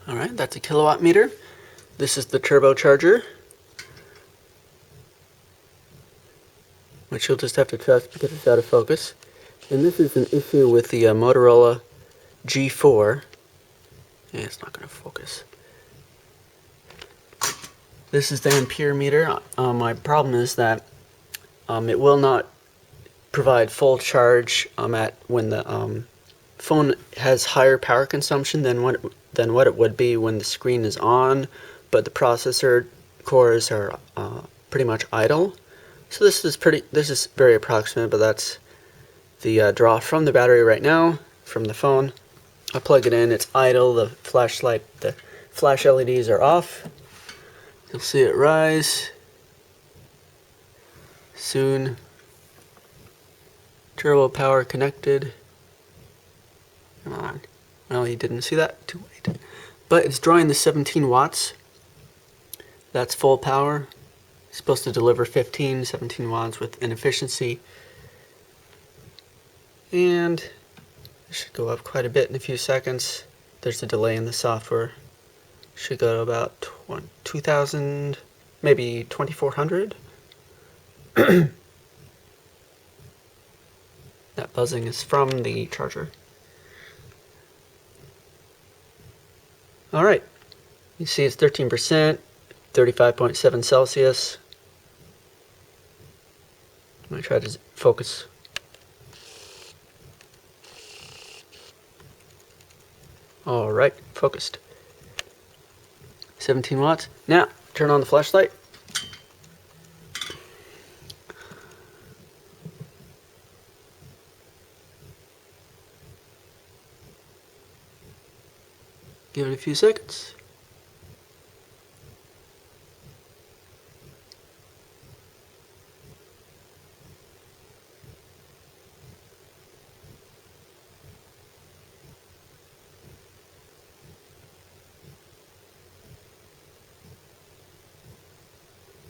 Alright, that's a kilowatt meter. This is the turbocharger, which you'll just have to trust because it's out of focus. And this is an issue with the Motorola G4. Yeah, it's not going to focus. This is the ampere meter. My problem is that it will not provide full charge when the phone has higher power consumption than what it would be when the screen is on, but the processor cores are pretty much idle. So this is very approximate, but that's the draw from the battery right now from the phone. I plug it in, it's idle, the flash LEDs are off. You'll see it rise soon. Turbo power connected. Come on. Well, you didn't see that? Too late. But it's drawing the 17 watts. That's full power. It's supposed to deliver 17 watts with an efficiency. And it should go up quite a bit in a few seconds. There's a delay in the software. Should go to about 2,000, maybe 2,400. That buzzing is from the charger. Alright, you see it's 13%, 35.7 Celsius. I'm going to try to focus. Alright, focused. 17 watts. Now, turn on the flashlight. Give it a few seconds.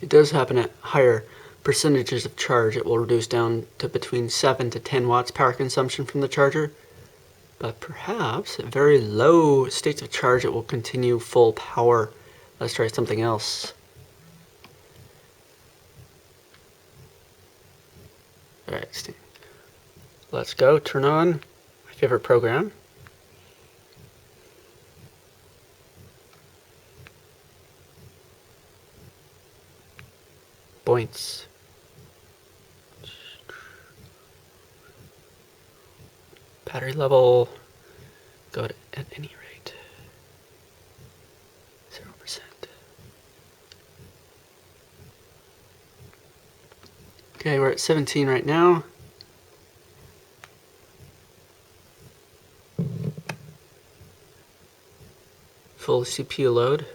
It does happen at higher percentages of charge. It will reduce down to between 7 to 10 watts power consumption from the charger. But perhaps at very low states of charge it will continue full power. Let's try something else. Alright, let's go. Turn on my favorite program. Points. Battery level, go at any rate, 0%. Okay, we're at 17 right now. Full CPU load.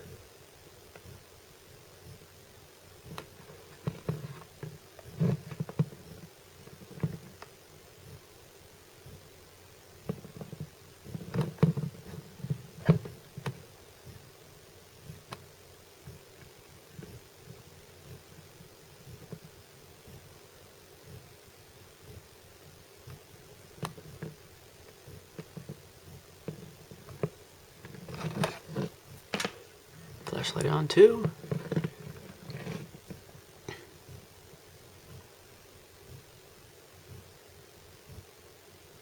Flashlight on too.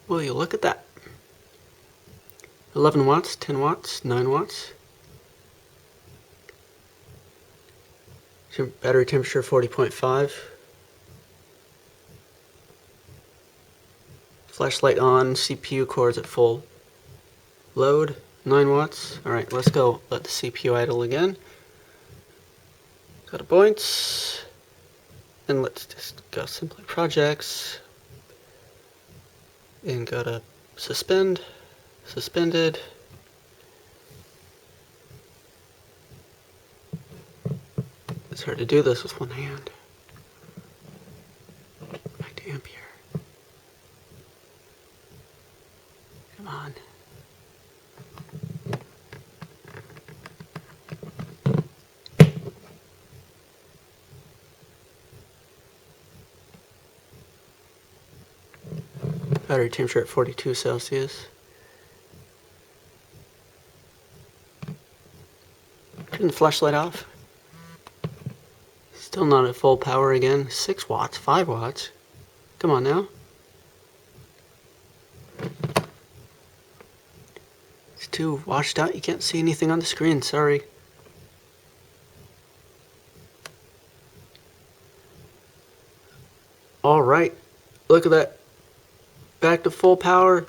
Will you look at that? 11 watts, 10 watts, 9 watts. Battery temperature 40.5. Flashlight on, CPU cores at full load. 9 watts. Alright, let's go let the CPU idle again. Go to points. And let's just go simply projects. And go to suspend. Suspended. It's hard to do this with one hand. Back to ampere. Come on. Battery temperature at 42 Celsius. Turn the flashlight off. Still not at full power again. 6 watts, 5 watts. Come on now. It's too washed out. You can't see anything on the screen. Sorry. All right. Look at that. Back to full power.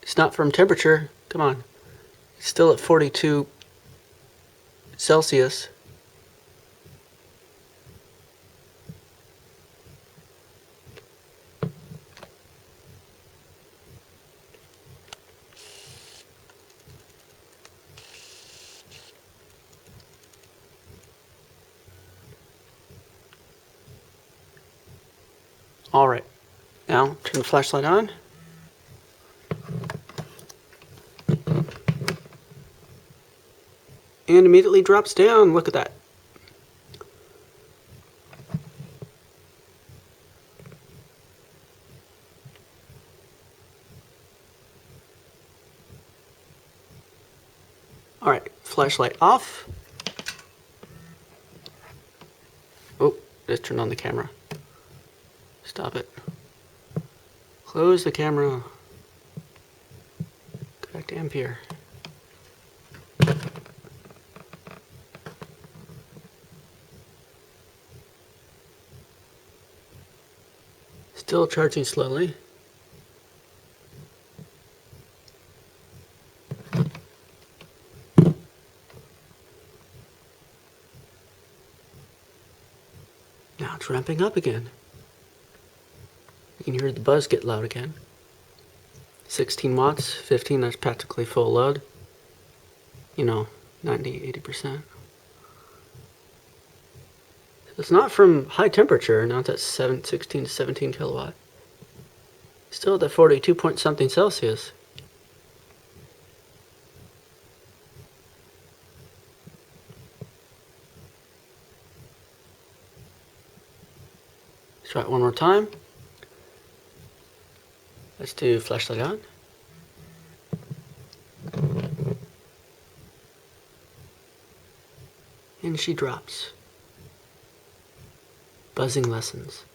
It's not from temperature. Come on. It's still at 42 Celsius. All right. Now turn the flashlight on. And immediately drops down. Look at that. All right, flashlight off. Oh, just turned on the camera. Stop it. Close the camera. Go back to Ampere. Still charging slowly. Now it's ramping up again. You can hear the buzz get loud again. 16 watts, 15, that's practically full load. You know, 90–80%. It's not from high temperature, now it's at 16 to 17 kilowatt. Still at the 42 point something Celsius. Let's try it one more time. Let's do flashlight on. And she drops. Buzzing lessens.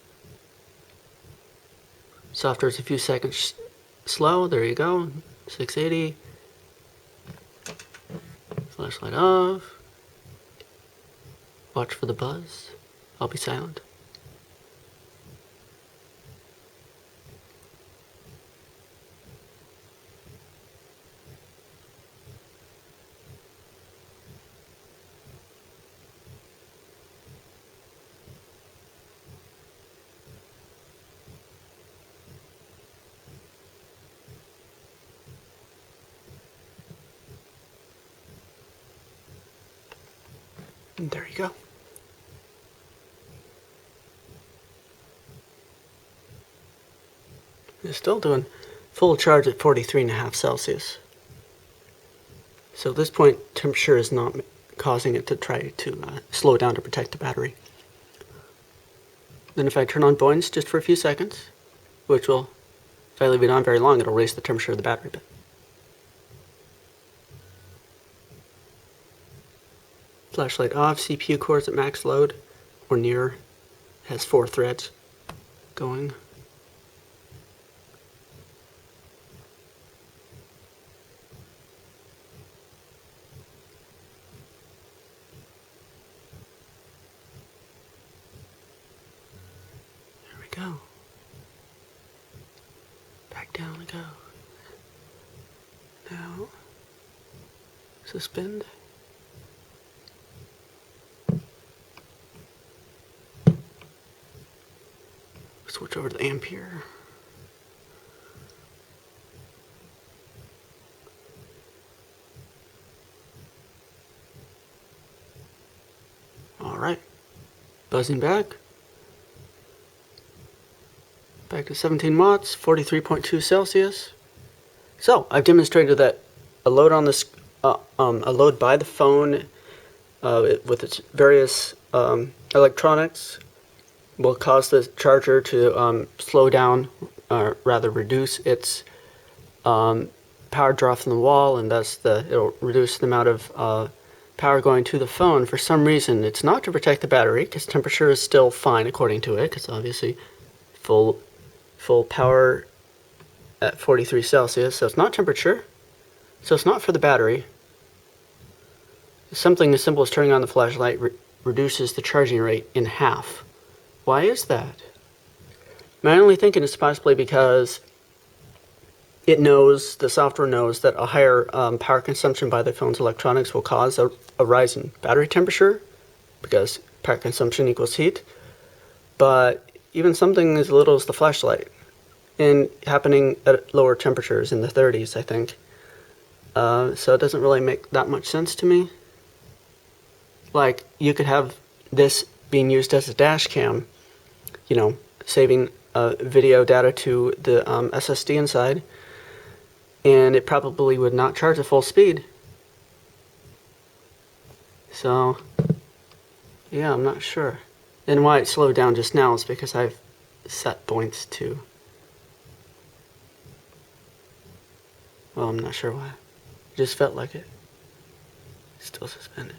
So after it's a few seconds slow, there you go. 680. Flashlight off. Watch for the buzz. I'll be silent. And there you go. It's still doing full charge at 43.5 Celsius. So at this point, temperature is not causing it to try to slow down to protect the battery. Then if I turn on buoyance just for a few seconds, which will, if I leave it on very long, it'll raise the temperature of the battery a bit. Flashlight off, CPU cores at max load, or near, has 4 threads going. There we go. Back down it goes. Now, suspend. Switch over to the Ampere. All right, buzzing back. Back to 17 watts, 43.2 Celsius. So I've demonstrated that a load on this, a load by the phone with its various electronics will cause the charger to slow down, or rather reduce its power draw from the wall, and thus it'll reduce the amount of power going to the phone, for some reason, it's not to protect the battery, because temperature is still fine according to it, because obviously full power at 43 Celsius, so it's not temperature, so it's not for the battery. Something as simple as turning on the flashlight reduces the charging rate in half. Why is that? My only thinking is possibly because it knows, the software knows, that a higher power consumption by the phone's electronics will cause a rise in battery temperature, because power consumption equals heat. But even something as little as the flashlight, and happening at lower temperatures in the 30s, I think. So it doesn't really make that much sense to me. Like, you could have this being used as a dash cam, you know, saving video data to the SSD inside, and it probably would not charge at full speed. So, yeah, I'm not sure. And why it slowed down just now is because I've set points to, well, I'm not sure why. It just felt like it. Still suspended.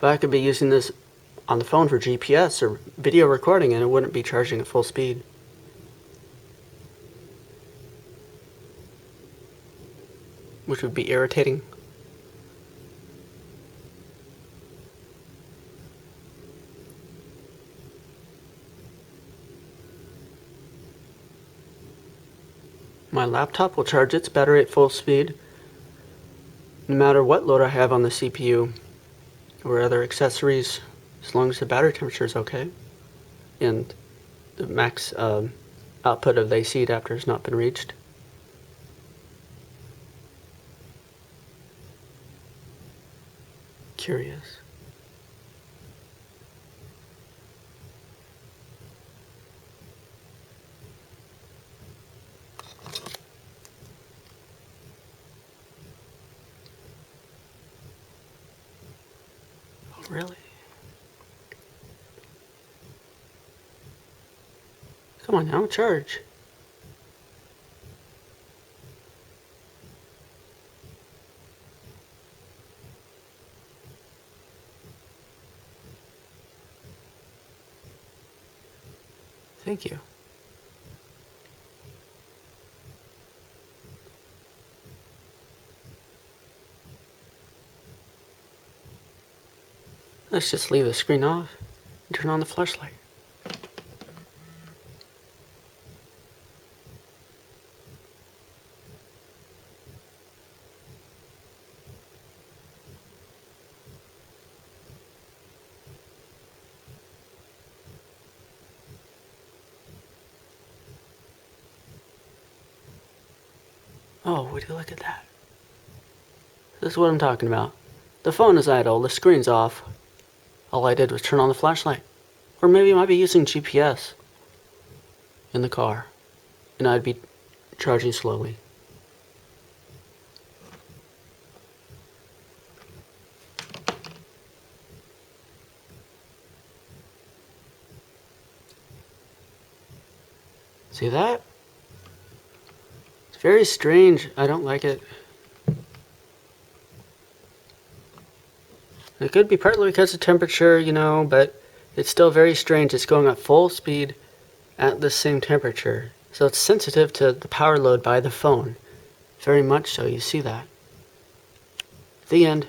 But I could be using this on the phone for GPS or video recording and it wouldn't be charging at full speed. Which would be irritating. My laptop will charge its battery at full speed no matter what load I have on the CPU or other accessories, as long as the battery temperature is okay and the max output of the AC adapter has not been reached. Curious. Oh, really? Come on now, charge. Thank you. Let's just leave the screen off and turn on the flashlight. Oh, would you look at that? This is what I'm talking about. The phone is idle, the screen's off. All I did was turn on the flashlight. Or maybe I might be using GPS in the car, and I'd be charging slowly. See that? It's very strange. I don't like it. It could be partly because of temperature, you know, but it's still very strange. It's going at full speed at the same temperature. So it's sensitive to the power load by the phone. Very much so, you see that. The end.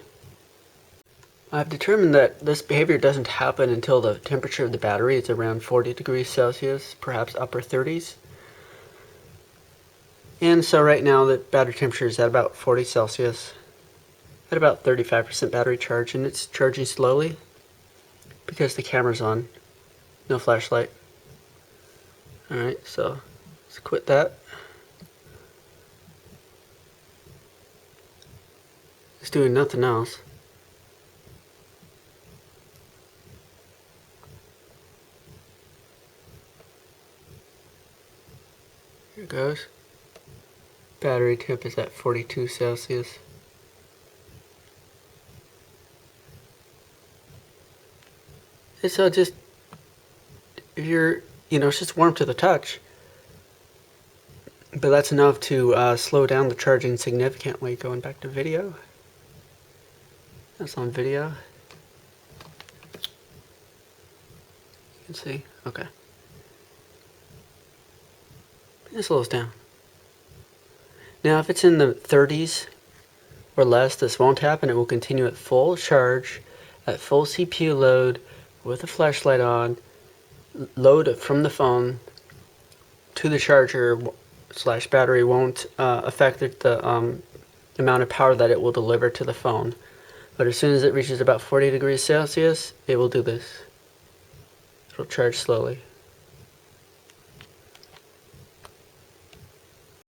I've determined that this behavior doesn't happen until the temperature of the battery is around 40 degrees Celsius, perhaps upper 30s. And so right now the battery temperature is at about 40 Celsius. At about 35% battery charge, and it's charging slowly because the camera's on. No flashlight. Alright, so let's quit that. It's doing nothing else. Here it goes. Battery temp is at 42 Celsius. So just, if you're, it's just warm to the touch. But that's enough to slow down the charging significantly. Going back to video. That's on video. You can see. Okay. It slows down. Now, if it's in the 30s or less, this won't happen. It will continue at full charge, at full CPU load, with a flashlight on, load from the phone to the charger / battery won't affect the amount of power that it will deliver to the phone. But as soon as it reaches about 40 degrees Celsius, it will do this. It'll charge slowly.